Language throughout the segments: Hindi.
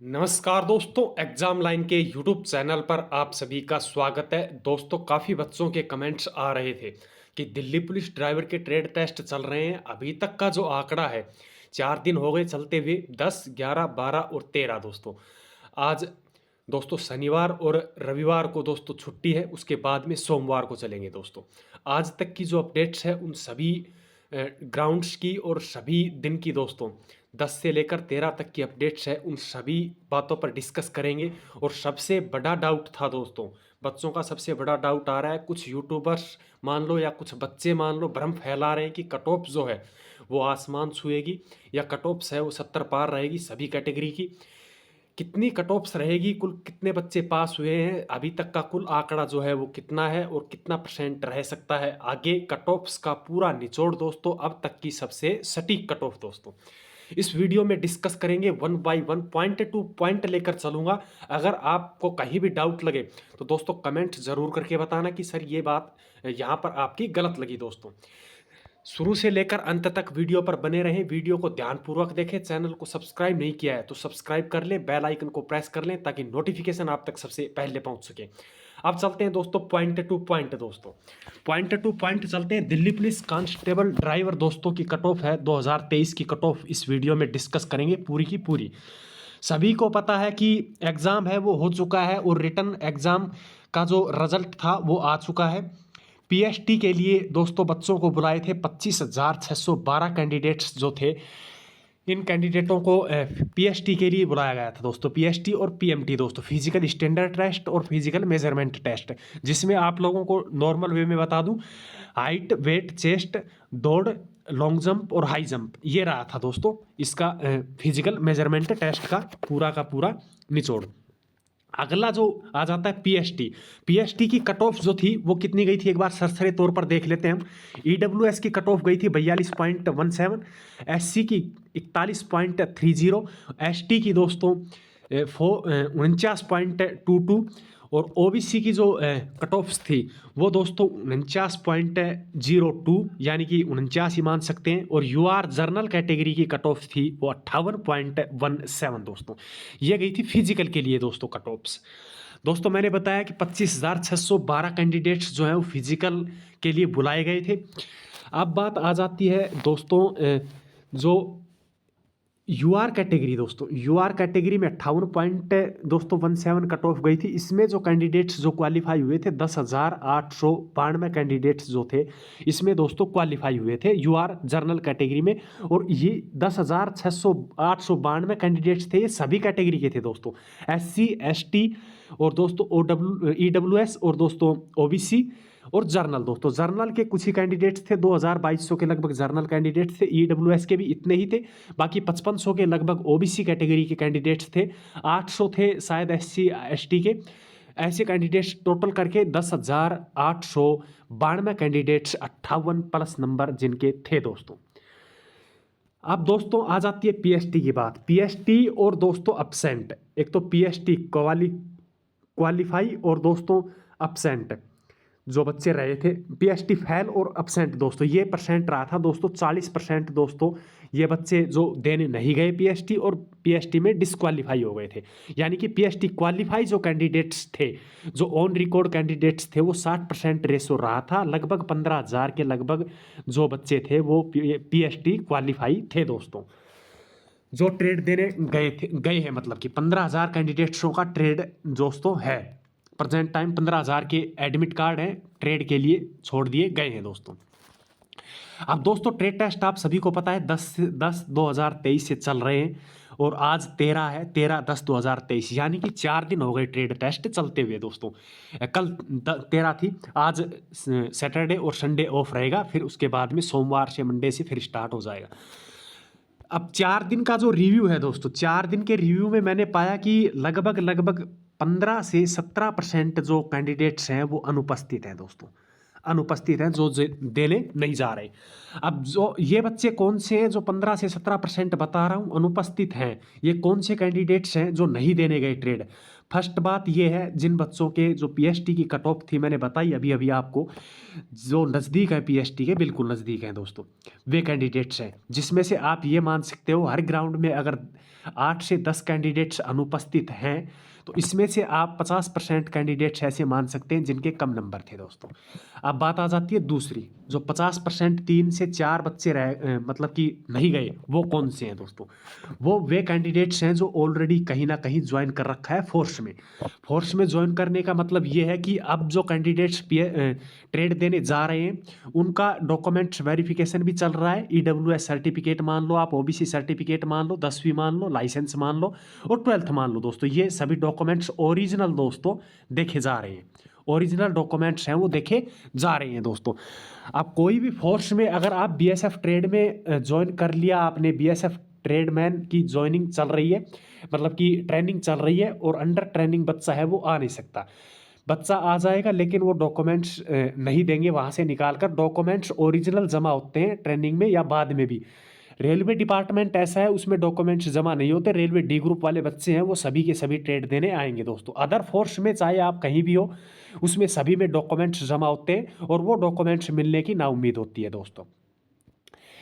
नमस्कार दोस्तों, एग्जाम लाइन के यूट्यूब चैनल पर आप सभी का स्वागत है। दोस्तों, काफ़ी बच्चों के कमेंट्स आ रहे थे कि दिल्ली पुलिस ड्राइवर के ट्रेड टेस्ट चल रहे हैं। अभी तक का जो आंकड़ा है, 4 दिन हो गए चलते हुए, 10, 11, 12 और 13 दोस्तों। आज दोस्तों शनिवार और रविवार को दोस्तों छुट्टी है, उसके बाद में सोमवार को चलेंगे दोस्तों। आज तक की जो अपडेट्स है उन सभी ग्राउंड्स की और सभी दिन की दोस्तों 10 से लेकर 13 तक की अपडेट्स है, उन सभी बातों पर डिस्कस करेंगे। और सबसे बड़ा डाउट था दोस्तों, बच्चों का सबसे बड़ा डाउट आ रहा है, कुछ यूट्यूबर्स मान लो या कुछ बच्चे मान लो भ्रम फैला रहे हैं कि कट ऑफ जो है वो आसमान छुएगी या कट ऑफ्स है वो 70 पार रहेगी सभी कैटेगरी की। कितनी कट ऑफ्स रहेगी, कुल कितने बच्चे पास हुए हैं, अभी तक का कुल आंकड़ा जो है वो कितना है और कितना परसेंट रह सकता है आगे, कट ऑफ्स का पूरा निचोड़ दोस्तों, अब तक की सबसे सटीक कट ऑफ दोस्तों इस वीडियो में डिस्कस करेंगे। 1 बाय 1 पॉइंट टू पॉइंट लेकर चलूंगा। अगर आपको कहीं भी डाउट लगे तो दोस्तों कमेंट जरूर करके बताना कि सर ये बात यहाँ पर आपकी गलत लगी दोस्तों। शुरू से लेकर अंत तक वीडियो पर बने रहें, वीडियो को ध्यानपूर्वक देखें। चैनल को सब्सक्राइब नहीं किया है तो सब्सक्राइब कर लें, बेल आइकन को प्रेस कर लें ताकि नोटिफिकेशन आप तक सबसे पहले पहुंच सके। अब चलते हैं दोस्तों पॉइंट टू पॉइंट दोस्तों, पॉइंट टू पॉइंट चलते हैं। दिल्ली पुलिस कांस्टेबल ड्राइवर दोस्तों की कट ऑफ है 2023 की कट ऑफ इस वीडियो में डिस्कस करेंगे पूरी की पूरी। सभी को पता है कि एग्ज़ाम है वो हो चुका है और रिटन एग्ज़ाम का जो रिजल्ट था वो आ चुका है। पीएसटी के लिए दोस्तों बच्चों को बुलाए थे 25,612 कैंडिडेट्स जो थे, इन कैंडिडेटों को पीएसटी के लिए बुलाया गया था दोस्तों। पीएसटी और पीएमटी दोस्तों, फिजिकल स्टैंडर्ड टेस्ट और फिजिकल मेजरमेंट टेस्ट, जिसमें आप लोगों को नॉर्मल वे में बता दूं, हाइट, वेट, चेस्ट, दौड़, लॉन्ग जंप और हाई जंप, ये रहा था दोस्तों इसका फिजिकल मेजरमेंट टेस्ट का पूरा निचोड़। अगला जो आ जाता है पीएसटी। पीएसटी की कट ऑफ जो थी वो कितनी गई थी, एक बार सरसरी तौर पर देख लेते हैं हम। ईडब्ल्यूएस की कट ऑफ गई थी 42.17, एससी की 41.30, एसटी की दोस्तों 49.22 और ओबीसी की जो कट ऑफ्स थी वो दोस्तों 49.02 यानी कि 49 ही मान सकते हैं। और यूआर जर्नल कैटेगरी की कट ऑफ थी वो 58.17 दोस्तों, ये गई थी फिजिकल के लिए दोस्तों कट ऑफ्स। दोस्तों मैंने बताया कि 25,612 कैंडिडेट्स जो है वो फिजिकल के लिए बुलाए गए थे। अब बात आ जाती है दोस्तों जो यूआर कैटेगरी दोस्तों, यूआर कैटेगरी में 58 पॉइंट दोस्तों 17 कट ऑफ गई थी। इसमें जो कैंडिडेट्स जो क्वालिफाई हुए थे 10,892 कैंडिडेट्स जो थे इसमें दोस्तों क्वालिफाई हुए थे यूआर जर्नल कैटेगरी में। और ये 10,892 कैंडिडेट्स थे, ये सभी कैटेगरी के थे दोस्तों, एससी, एसटी और दोस्तों ईडब्ल्यूएस और दोस्तों ओबीसी और जर्नल। दोस्तों जर्नल के कुछ ही कैंडिडेट्स थे, 2200 के लगभग जर्नल कैंडिडेट्स थे, ईडब्ल्यूएस के भी इतने ही थे, बाकी 5500 के लगभग ओबीसी कैटेगरी के कैंडिडेट्स थे, 800 थे शायद एससी एसटी के। ऐसे कैंडिडेट्स टोटल करके 10,892 कैंडिडेट्स, 58 प्लस नंबर जिनके थे दोस्तों। अब दोस्तों आ जाती है पीएसटी की बात। पीएसटी और दोस्तों अपसेंट, एक तो पीएसटी क्वालिफाई और दोस्तों अपसेंट जो बच्चे रहे थे, पीएसटी फेल और अपसेंट दोस्तों, ये परसेंट रहा था दोस्तों 40% दोस्तों, ये बच्चे जो देने नहीं गए पीएसटी और पीएसटी में डिस्क्वालीफाई हो गए थे। यानी कि पीएसटी क्वालिफाई जो कैंडिडेट्स थे, जो ऑन रिकॉर्ड कैंडिडेट्स थे, वो 60% रेशो रहा था, लगभग 15,000 के लगभग जो बच्चे थे वो पीएसटी क्वालिफाई थे दोस्तों, जो ट्रेड देने गए हैं, मतलब कि 15,000 कैंडिडेट्सों का ट्रेड दोस्तों है। प्रेजेंट टाइम 15,000 के एडमिट कार्ड हैं, ट्रेड के लिए छोड़ दिए गए हैं दोस्तों। अब दोस्तों ट्रेड टेस्ट आप सभी को पता है 10/10/2023 से चल रहे हैं और आज 13 है, 13/10/2023, यानी कि 4 दिन हो गए ट्रेड टेस्ट चलते हुए दोस्तों। कल 13 थी, आज सैटरडे और संडे ऑफ रहेगा, फिर उसके बाद में सोमवार से मंडे से फिर स्टार्ट हो जाएगा। अब 4 दिन का जो रिव्यू है दोस्तों, 4 दिन के रिव्यू में मैंने पाया कि लगभग 15 से 17% जो कैंडिडेट्स हैं वो अनुपस्थित हैं दोस्तों, अनुपस्थित हैं, जो देने नहीं जा रहे। अब जो ये बच्चे कौन से हैं जो 15 से 17% बता रहा हूँ अनुपस्थित हैं, ये कौन से कैंडिडेट्स हैं जो नहीं देने गए ट्रेड। फर्स्ट बात ये है, जिन बच्चों के जो पीएचडी की कट ऑफ थी मैंने बताई अभी अभी आपको, जो नज़दीक है पीएचडी के, बिल्कुल नज़दीक हैं दोस्तों, वे कैंडिडेट्स हैं, जिसमें से आप ये मान सकते हो हर ग्राउंड में अगर 8 से 10 कैंडिडेट्स अनुपस्थित हैं तो इसमें से आप 50% कैंडिडेट्स ऐसे मान सकते हैं जिनके कम नंबर थे दोस्तों। अब बात आ जाती है दूसरी, जो 50% 3 से 4 बच्चे मतलब कि नहीं गए, वो कौन से हैं दोस्तों? वो वे कैंडिडेट्स हैं जो ऑलरेडी कहीं ना कहीं ज्वाइन कर रखा है फोर्स में। फोर्स में ज्वाइन करने का मतलब ये है कि अब जो कैंडिडेट्स ट्रेड देने जा रहे हैं उनका डॉक्यूमेंट्स वेरिफिकेशन भी चल रहा है। ईडब्ल्यूएस सर्टिफिकेट मान लो, आप ओबीसी सर्टिफिकेट मान लो, 10वीं मान लो, लाइसेंस मान लो और 12th मान लो दोस्तों, ये सभी डॉक्यूमेंट्स ओरिजिनल दोस्तों देखे जा रहे हैं। ओरिजिनल डॉक्यूमेंट्स हैं वो देखे जा रहे हैं दोस्तों। आप कोई भी फोर्स में अगर आप बीएसएफ ट्रेड में ज्वाइन कर लिया, आपने बीएसएफ ट्रेडमैन की ज्वाइनिंग चल रही है, मतलब कि ट्रेनिंग चल रही है और अंडर ट्रेनिंग बच्चा है वो आ नहीं सकता। बच्चा आ जाएगा लेकिन वो डॉक्यूमेंट्स नहीं देंगे वहाँ से निकाल कर। डॉक्यूमेंट्स ओरिजिनल जमा होते हैं ट्रेनिंग में या बाद में भी। रेलवे डिपार्टमेंट ऐसा है उसमें डॉक्यूमेंट्स जमा नहीं होते। रेलवे डी ग्रुप वाले बच्चे हैं वो सभी के सभी ट्रेड देने आएंगे दोस्तों। अदर फोर्स में चाहे आप कहीं भी हो उसमें सभी में डॉक्यूमेंट्स जमा होते हैं और वो डॉक्यूमेंट्स मिलने की नाउम्मीद होती है दोस्तों।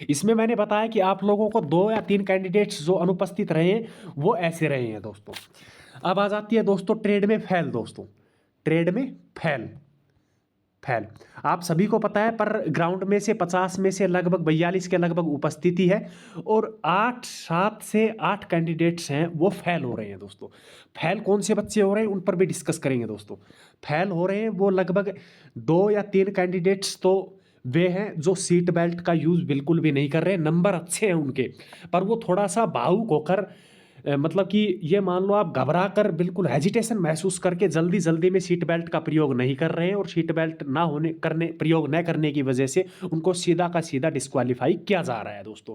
इसमें मैंने बताया कि आप लोगों को 2 या 3 कैंडिडेट्स जो अनुपस्थित रहे हैं वो ऐसे रहे हैं दोस्तों। अब आ जाती है दोस्तों ट्रेड में फेल दोस्तों। ट्रेड में फेल फेल आप सभी को पता है, पर ग्राउंड में से 50 में से लगभग 42 के लगभग उपस्थिति है और 7 से 8 कैंडिडेट्स हैं वो फेल हो रहे हैं दोस्तों। फेल कौन से बच्चे हो रहे हैं उन पर भी डिस्कस करेंगे दोस्तों। फेल हो रहे हैं वो लगभग 2 या 3 कैंडिडेट्स तो वे हैं जो सीट बेल्ट का यूज़ बिल्कुल भी नहीं कर रहे। नंबर अच्छे हैं उनके, पर वो थोड़ा सा भावुक होकर मतलब कि ये मान लो आप घबरा कर बिल्कुल हेजिटेशन महसूस करके जल्दी जल्दी में सीट बेल्ट का प्रयोग नहीं कर रहे हैं और सीट बेल्ट ना होने करने प्रयोग न करने की वजह से उनको सीधा का सीधा डिस्क्वालीफाई किया जा रहा है दोस्तों।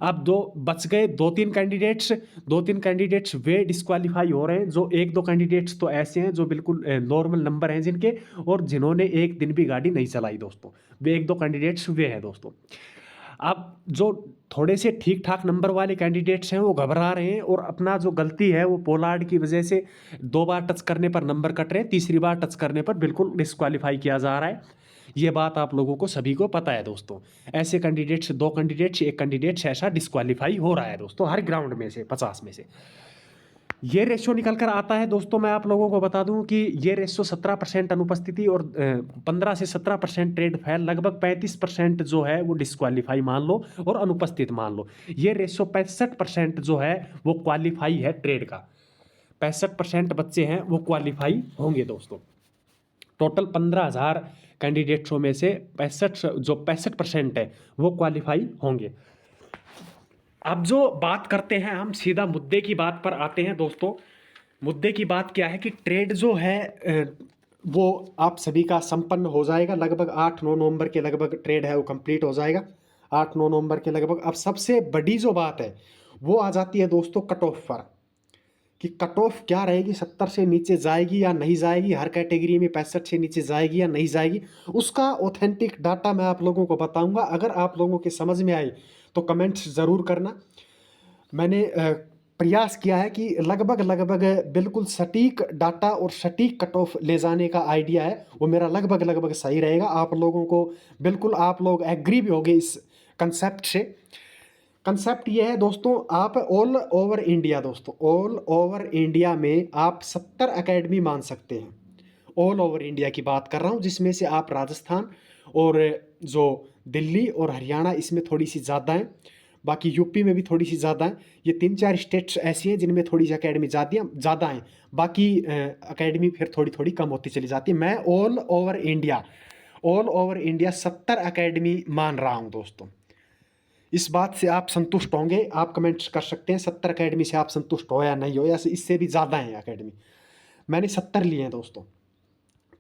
अब दो तीन कैंडिडेट्स वे डिस्क्वालीफाई हो रहे हैं। जो 1-2 कैंडिडेट्स तो ऐसे हैं जो बिल्कुल नॉर्मल नंबर हैं जिनके, और जिन्होंने एक दिन भी गाड़ी नहीं चलाई दोस्तों, वे 1-2 कैंडिडेट्स वे हैं दोस्तों। अब जो थोड़े से ठीक ठाक नंबर वाले कैंडिडेट्स हैं वो घबरा रहे हैं और अपना जो गलती है वो पोलार्ड की वजह से 2 बार टच करने पर नंबर कट रहे हैं, तीसरी बार टच करने पर बिल्कुल डिस्क्वालीफाई किया जा रहा है। ये बात आप लोगों को सभी को पता है दोस्तों। ऐसे कैंडिडेट्स 2 कैंडिडेट्स 1 कैंडिडेट्स ऐसा डिस्क्वालीफाई हो रहा है दोस्तों हर ग्राउंड में से 50 में से। ये रेशियो निकल कर आता है दोस्तों। मैं आप लोगों को बता दूं कि ये रेशियो 17% अनुपस्थिति और 15 से 17% ट्रेड फेल, लगभग 35% जो है वो डिस्क्वालीफाई मान लो और अनुपस्थित मान लो। ये रेशियो 65% जो है वो क्वालिफाई है ट्रेड का। 65% बच्चे हैं वो क्वालिफाई होंगे दोस्तों। टोटल 15,000 कैंडिडेट्सों में से 65% है वो क्वालिफाई होंगे। अब जो बात करते हैं हम सीधा मुद्दे की बात पर आते हैं दोस्तों। मुद्दे की बात क्या है कि ट्रेड जो है वो आप सभी का संपन्न हो जाएगा। लगभग 8-9 नवंबर के लगभग ट्रेड है वो कंप्लीट हो जाएगा, 8-9 नवंबर के लगभग। अब सबसे बड़ी जो बात है वो आ जाती है दोस्तों कट ऑफ पर, कि कट ऑफ क्या रहेगी, 70 से नीचे जाएगी या नहीं जाएगी, हर कैटेगरी में 65 से नीचे जाएगी या नहीं जाएगी। उसका ऑथेंटिक डाटा मैं आप लोगों को बताऊंगा। अगर आप लोगों के समझ में आई तो कमेंट्स ज़रूर करना। मैंने प्रयास किया है कि लगभग बिल्कुल सटीक डाटा और सटीक कट ऑफ ले जाने का आइडिया है वो मेरा लगभग सही रहेगा। आप लोगों को बिल्कुल, आप लोग एग्री भी होंगे इस कंसेप्ट से। कंसेप्ट ये है दोस्तों, आप ऑल ओवर इंडिया दोस्तों, ऑल ओवर इंडिया में आप 70 एकेडमी मान सकते हैं। ऑल ओवर इंडिया की बात कर रहा हूँ, जिसमें से आप राजस्थान और जो दिल्ली और हरियाणा इसमें थोड़ी सी ज़्यादा हैं, बाकी यूपी में भी थोड़ी सी ज़्यादा हैं। ये 3-4 स्टेट्स ऐसी हैं जिनमें थोड़ी सी एकेडमी ज़्यादा हैं, बाकी एकेडमी फिर थोड़ी थोड़ी कम होती चली जाती है। मैं ऑल ओवर इंडिया 70 एकेडमी मान रहा हूँ दोस्तों। इस बात से आप संतुष्ट होंगे, आप कमेंट्स कर सकते हैं 70 एकेडमी से आप संतुष्ट हो या नहीं हो, या इससे भी ज़्यादा हैं एकेडमी। मैंने 70 लिए हैं दोस्तों,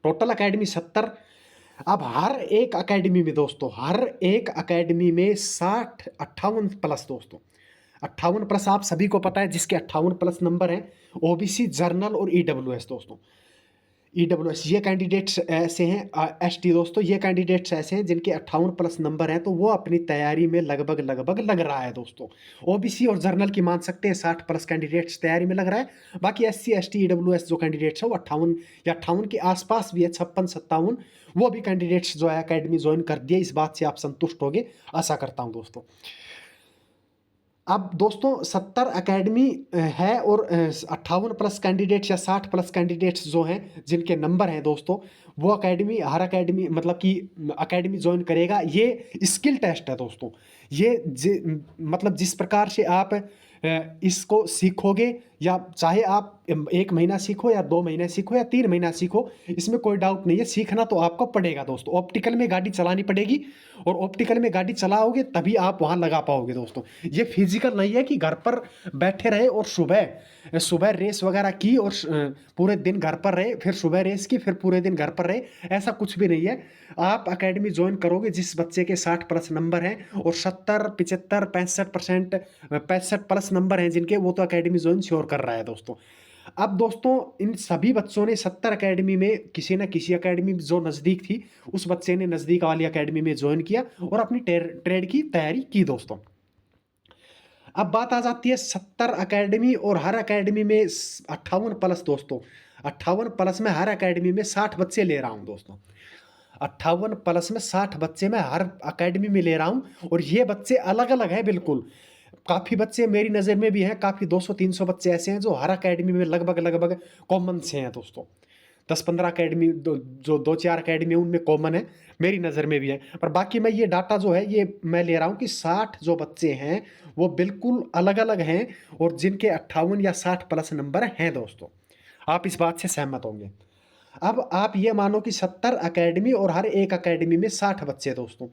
टोटल एकेडमी 70। अब हर एक एकेडमी में दोस्तों, हर एक एकेडमी में 58 प्लस दोस्तों, 58 प्लस आप सभी को पता है जिसके 58 प्लस नंबर हैं, ओबीसी, जर्नल और ईडब्ल्यूएस दोस्तों। EWS ये कैंडिडेट्स ऐसे हैं, ST दोस्तों ये कैंडिडेट्स ऐसे हैं जिनके 58 प्लस नंबर हैं, तो वो अपनी तैयारी में लगभग लगभग लग रहा है दोस्तों। OBC और जर्नल की मान सकते हैं 60 प्लस कैंडिडेट्स तैयारी में लग रहा है। बाकी SC ST EWS जो कैंडिडेट्स है वो 58 या 58 के आसपास भी है, 56-57 वो भी कैंडिडेट्स जो है अकेडमी ज्वाइन कर दिए। इस बात से आप संतुष्ट होगे आशा करता हूँ दोस्तों। अब दोस्तों 70 अकेडमी है और 58 प्लस कैंडिडेट्स या 60 प्लस कैंडिडेट्स जो हैं जिनके नंबर हैं दोस्तों, वो अकेडमी हर अकेडमी मतलब कि अकेडमी ज्वाइन करेगा। ये स्किल टेस्ट है दोस्तों। मतलब जिस प्रकार से आप इसको सीखोगे, या चाहे आप 1 महीना सीखो या 2 महीने सीखो या 3 महीना सीखो, इसमें कोई डाउट नहीं है, सीखना तो आपको पड़ेगा दोस्तों। ऑप्टिकल में गाड़ी चलानी पड़ेगी और ऑप्टिकल में गाड़ी चलाओगे तभी आप वहाँ लगा पाओगे दोस्तों। ये फिजिकल नहीं है कि घर पर बैठे रहे और सुबह सुबह रेस वगैरह की और पूरे दिन घर पर रहे, फिर सुबह रेस की, फिर पूरे दिन घर पर रहे, ऐसा कुछ भी नहीं है। आप अकेडमी ज्वाइन करोगे जिस बच्चे के 60 प्लस नंबर हैं और 70 75 65% 65 प्लस नंबर हैं जिनके, वो तो अकेडमी ज्वाइन श्योर कर रहा है दोस्तों। अब दोस्तों इन सभी बच्चों ने 70 अकेडमी में किसी न किसी अकेडमी जो नज़दीक थी, उस बच्चे ने नज़दीक वाली अकेडमी में ज्वाइन किया और अपनी ट्रेड की तैयारी की दोस्तों। अब बात आ जाती है 70 अकेडमी और हर अकेडमी में 58 प्लस दोस्तों। 58 प्लस में हर अकेडमी में 60 बच्चे ले रहा हूँ दोस्तों। 58 प्लस में 60 बच्चे मैं हर अकेडमी में ले रहा हूँ और ये बच्चे अलग अलग हैं बिल्कुल। काफ़ी बच्चे मेरी नज़र में भी हैं, काफ़ी 200-300 बच्चे ऐसे हैं जो हर अकेडमी में लगभग लगभग कॉमन से हैं दोस्तों। 10-15 अकेडमी जो 2-4 अकेडमी है उनमें कॉमन है, मेरी नज़र में भी है। पर बाकी मैं ये डाटा जो है ये मैं ले रहा हूँ कि 60 जो बच्चे हैं वो बिल्कुल अलग अलग हैं और जिनके 58 या 60 प्लस नंबर हैं दोस्तों। आप इस बात से सहमत होंगे। अब आप ये मानो कि 70 अकेडमी और हर एक अकेडमी में 60 बच्चे दोस्तों।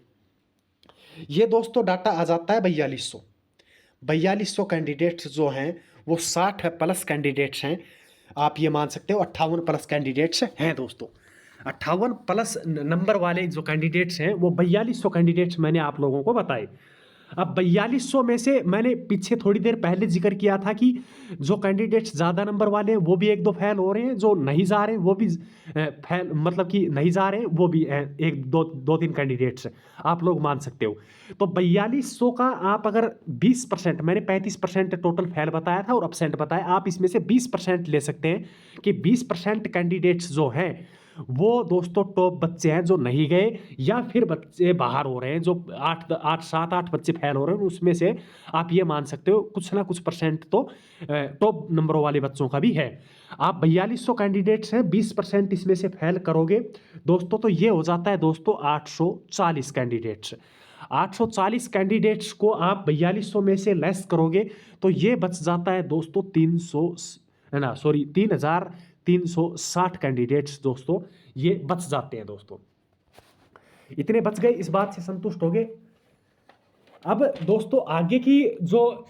ये दोस्तों डाटा आ जाता है 4200। 4200 कैंडिडेट्स जो हैं वो 60 प्लस कैंडिडेट्स हैं। आप ये मान सकते हो 58 प्लस कैंडिडेट्स हैं दोस्तों। 58 प्लस नंबर वाले जो कैंडिडेट्स हैं वो 4200 कैंडिडेट्स मैंने आप लोगों को बताए। अब 4200 में से मैंने पीछे थोड़ी देर पहले जिक्र किया था कि जो कैंडिडेट्स ज़्यादा नंबर वाले हैं वो भी 1-2 फेल हो रहे हैं, जो नहीं जा रहे हैं वो भी फेल मतलब कि नहीं जा रहे हैं वो भी 1-2-3 कैंडिडेट्स आप लोग मान सकते हो। तो 4200 का आप अगर 20%, मैंने 35% टोटल फेल बताया था और अपसेंट बताया, आप इसमें से 20% ले सकते हैं कि 20% कैंडिडेट्स जो हैं वो दोस्तों टॉप बच्चे हैं जो नहीं गए, या फिर बच्चे बाहर हो रहे हैं जो 7-8 बच्चे फेल हो रहे हैं, उसमें से आप ये मान सकते हो कुछ ना कुछ परसेंट तो टॉप नंबरों वाले बच्चों का भी है। आप 4200 कैंडिडेट्स हैं, 20% इसमें से फेल करोगे दोस्तों तो ये हो जाता है दोस्तों 840 कैंडिडेट्स। 840 कैंडिडेट्स को आप 4200 में से लेस करोगे तो ये बच जाता है दोस्तों 3360 कैंडिडेट्स दोस्तों, ये बच जाते हैं दोस्तों। इतने बच गए, इस बात से संतुष्ट हो गए। अब दोस्तों आगे की जो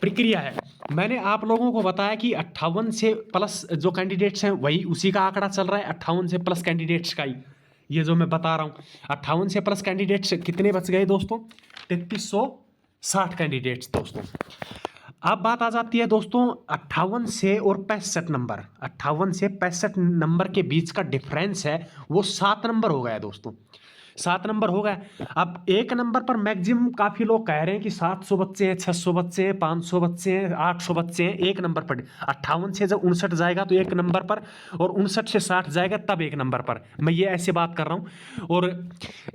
प्रक्रिया है, मैंने आप लोगों को बताया कि 58 से प्लस जो कैंडिडेट्स हैं वही उसी का आंकड़ा चल रहा है, 58 से प्लस कैंडिडेट्स का ही ये जो मैं बता रहा हूँ। 58 से प्लस कैंडिडेट्स कितने बच गए दोस्तों? 3360 कैंडिडेट्स दोस्तों। अब बात आ जाती है दोस्तों 58 से और 65 नंबर। 58 से 65 नंबर के बीच का डिफरेंस है वो 7 नंबर हो गया दोस्तों, 7 नंबर हो गया। अब एक नंबर पर मैक्सिमम काफ़ी लोग कह रहे हैं कि 700 बच्चे हैं, 600 बच्चे हैं, 500 बच्चे हैं, 800 बच्चे हैं एक नंबर पर। 58 से जब 59 जाएगा तो एक नंबर पर, और 59 से 60 जाएगा तब एक नंबर पर। मैं ये ऐसे बात कर रहा हूँ। और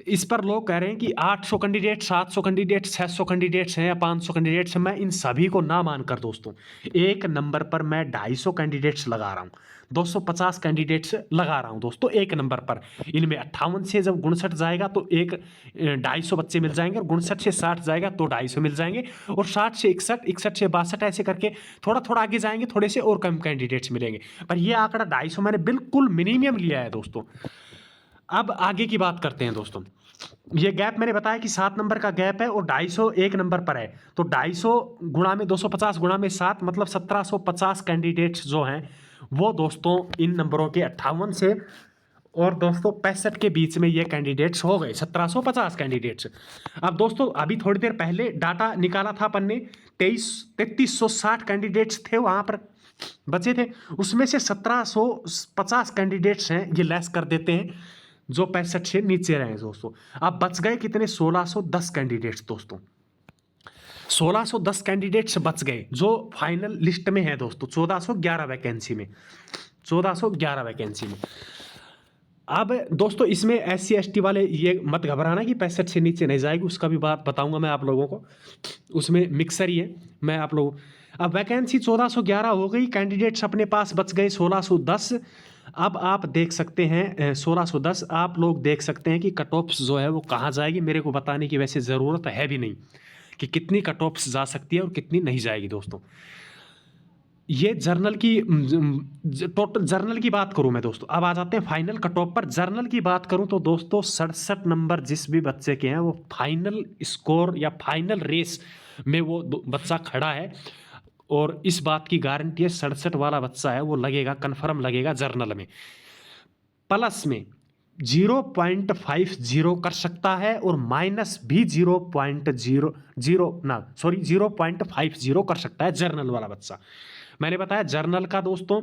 इस पर लोग कह रहे हैं कि 800 कैंडिडेट, 700 कैंडिडेट, 600 कैंडिडेट्स हैं या 500 कैंडिडेट्स हैं। मैं इन सभी को ना मानकर दोस्तों एक नंबर पर मैं 250 कैंडिडेट्स लगा रहा हूँ, 250 कैंडिडेट्स लगा रहा हूँ दोस्तों एक नंबर पर। इनमें 58 से जब 59 जाएगा तो एक 250 बच्चे मिल जाएंगे, और 59 से 60 जाएगा तो 250 मिल जाएंगे, और 60 से 61, 61 से 62 ऐसे करके थोड़ा थोड़ा आगे जाएंगे, थोड़े से और कम कैंडिडेट्स मिलेंगे। पर यह आंकड़ा 250 मैंने बिल्कुल मिनिमम लिया है दोस्तों। अब आगे की बात करते हैं दोस्तों। ये गैप मैंने बताया कि 7 नंबर का गैप है और 250 एक नंबर पर है, तो 250 गुणा में 250 गुणा में 7 मतलब 1750 कैंडिडेट्स जो हैं वो दोस्तों इन नंबरों के 58 से और दोस्तों 65 के बीच में ये कैंडिडेट्स हो गए, 1750 कैंडिडेट्स। अब दोस्तों अभी थोड़ी देर पहले डाटा निकाला था अपन ने, 3360 कैंडिडेट्स थे वहाँ पर बचे थे, उसमें से 1750 कैंडिडेट्स हैं, ये लेस कर देते हैं, जो 65 से नीचे रहे हैं दोस्तों। अब बच गए कितने? 1610 कैंडिडेट्स दोस्तों। 1610 कैंडिडेट्स बच गए जो फाइनल लिस्ट में है दोस्तों, 1411 वैकेंसी में, 1411 वैकेंसी में। अब दोस्तों इसमें SC ST वाले ये मत घबराना कि 65 से नीचे नहीं जाएगी, उसका भी बात बताऊंगा मैं आप लोगों को, उसमें मिक्सर ही है मैं आप लोगों। अब वैकेंसी 1411 हो गई, कैंडिडेट्स अपने पास बच गए 1610। अब आप देख सकते हैं 1610, आप लोग देख सकते हैं कि कट ऑफ्स जो है वो कहाँ जाएगी, मेरे को बताने की वैसे ज़रूरत है भी नहीं कि कितनी कट ऑफ्स जा सकती है और कितनी नहीं जाएगी दोस्तों। ये जर्नल की टोटल जर्नल की बात करूं मैं दोस्तों, अब आ जाते हैं फाइनल कट ऑफ पर। जर्नल की बात करूं तो दोस्तों 67 नंबर जिस भी बच्चे के हैं वो फाइनल स्कोर या फाइनल रेस में वो बच्चा खड़ा है, और इस बात की गारंटी है 67 वाला बच्चा है वो लगेगा, कन्फर्म लगेगा जर्नल में। प्लस में 0.50 कर सकता है और माइनस भी 0.50 कर सकता है जर्नल वाला बच्चा। मैंने बताया जर्नल का दोस्तों,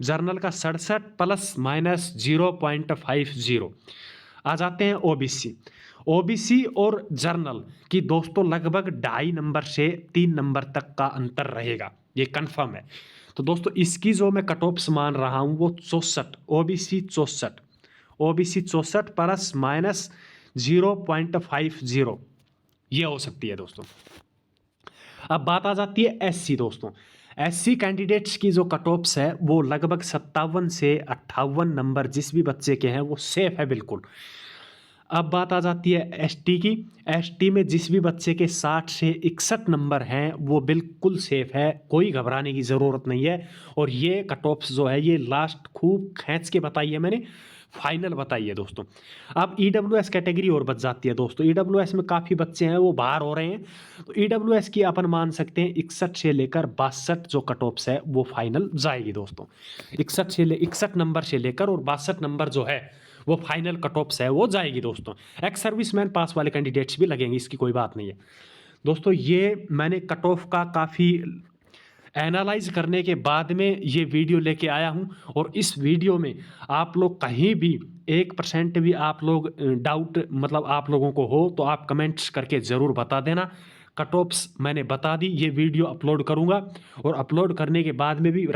जर्नल का 67 प्लस माइनस 0.50। आ जाते हैं ओबीसी। ओबीसी और जर्नल की दोस्तों लगभग 2.5 नंबर से 3 नंबर तक का अंतर रहेगा, ये कंफर्म है। तो दोस्तों इसकी जो मैं कट ऑफ्स मान रहा हूँ वो 64, ओबीसी 64, ओबीसी 64 प्लस माइनस 0.50 ये हो सकती है दोस्तों। अब बात आ जाती है SC दोस्तों। SC कैंडिडेट्स की जो कट ऑफ्स है वो लगभग 57 से 58 नंबर जिस भी बच्चे के हैं वो सेफ है बिल्कुल। अब बात आ जाती है ST की। ST में जिस भी बच्चे के 60 से 61 नंबर हैं वो बिल्कुल सेफ है, कोई घबराने की ज़रूरत नहीं है। और ये कट ऑफ्स जो है ये लास्ट खूब खींच के बताई है मैंने, फाइनल बताई है दोस्तों। अब EWS कैटेगरी और बच जाती है दोस्तों। EWS में काफ़ी बच्चे हैं वो बाहर हो रहे हैं, तो EWS की अपन मान सकते हैं 61 से लेकर 62 जो कट ऑफ्स है वो फाइनल जाएगी दोस्तों। 61 नंबर से लेकर और 62 नंबर जो है वो फाइनल कट ऑफ्स है वो जाएगी दोस्तों। एक्स सर्विसमैन पास वाले कैंडिडेट्स भी लगेंगे, इसकी कोई बात नहीं है दोस्तों। ये मैंने कट ऑफ का काफ़ी एनालाइज करने के बाद में ये वीडियो लेके आया हूँ, और इस वीडियो में आप लोग कहीं भी 1% भी आप लोग डाउट मतलब आप लोगों को हो तो आप कमेंट्स करके ज़रूर बता देना। कट ऑफ्स मैंने बता दी, ये वीडियो अपलोड करूँगा, और अपलोड करने के बाद में भी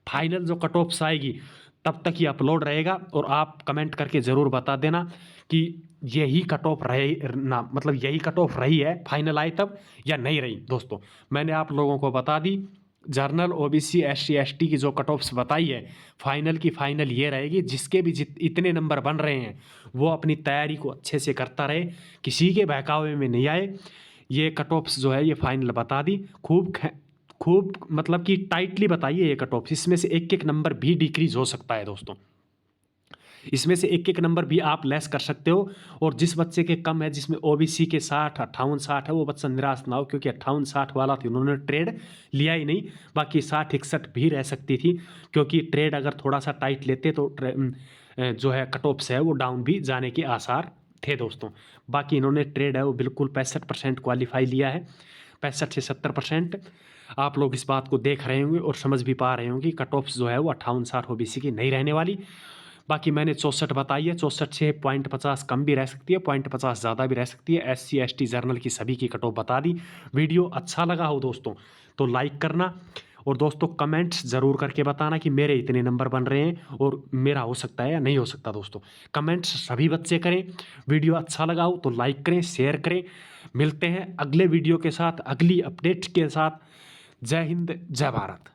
फाइनल जो कट ऑफ्स आएगी तब तक ये अपलोड रहेगा, और आप कमेंट करके ज़रूर बता देना कि यही कट ऑफ रहे ना, मतलब यही कट ऑफ रही है फाइनल आए तब या नहीं रही दोस्तों। मैंने आप लोगों को बता दी जर्नल ओबीसी SC ST की जो कट ऑफ्स बताई है, फाइनल की फाइनल ये रहेगी। जिसके भी इतने नंबर बन रहे हैं वो अपनी तैयारी को अच्छे से करता रहे, किसी के बहकावे में नहीं आए। ये कट ऑफ्स जो है ये फाइनल बता दी, खूब मतलब कि टाइटली बताइए ये कट ऑफ्स। इसमें से एक एक नंबर भी डिक्रीज हो सकता है दोस्तों, इसमें से एक एक नंबर भी आप लेस कर सकते हो। और जिस बच्चे के कम है, जिसमें ओबीसी के 60 58 60 है, वो बच्चा निराश ना हो, क्योंकि 58 60 वाला था उन्होंने ट्रेड लिया ही नहीं। बाकी 60 61 भी रह सकती थी, क्योंकि ट्रेड अगर थोड़ा सा टाइट लेते तो जो है कट ऑफ्स है वो डाउन भी जाने के आसार थे दोस्तों। बाकी इन्होंने ट्रेड है वो बिल्कुल 65% क्वालिफाई लिया है, 65 से 70%। आप लोग इस बात को देख रहे होंगे और समझ भी पा रहे होंगे कि कट ऑफ्स जो है वो 58 60 ओबीसी की नहीं रहने वाली। बाकी मैंने 64 बताई है, 64 से 0.50 कम भी रह सकती है, 0.50 ज़्यादा भी रह सकती है। SC ST जर्नल की सभी की कट ऑफ बता दी। वीडियो अच्छा लगा हो दोस्तों तो लाइक करना, और दोस्तों कमेंट्स ज़रूर करके बताना कि मेरे इतने नंबर बन रहे हैं और मेरा हो सकता है या नहीं हो सकता दोस्तों। कमेंट्स सभी बच्चे करें। वीडियो अच्छा लगा हो तो लाइक करें, शेयर करें। मिलते हैं अगले वीडियो के साथ, अगली अपडेट के साथ। जय हिंद, जय भारत।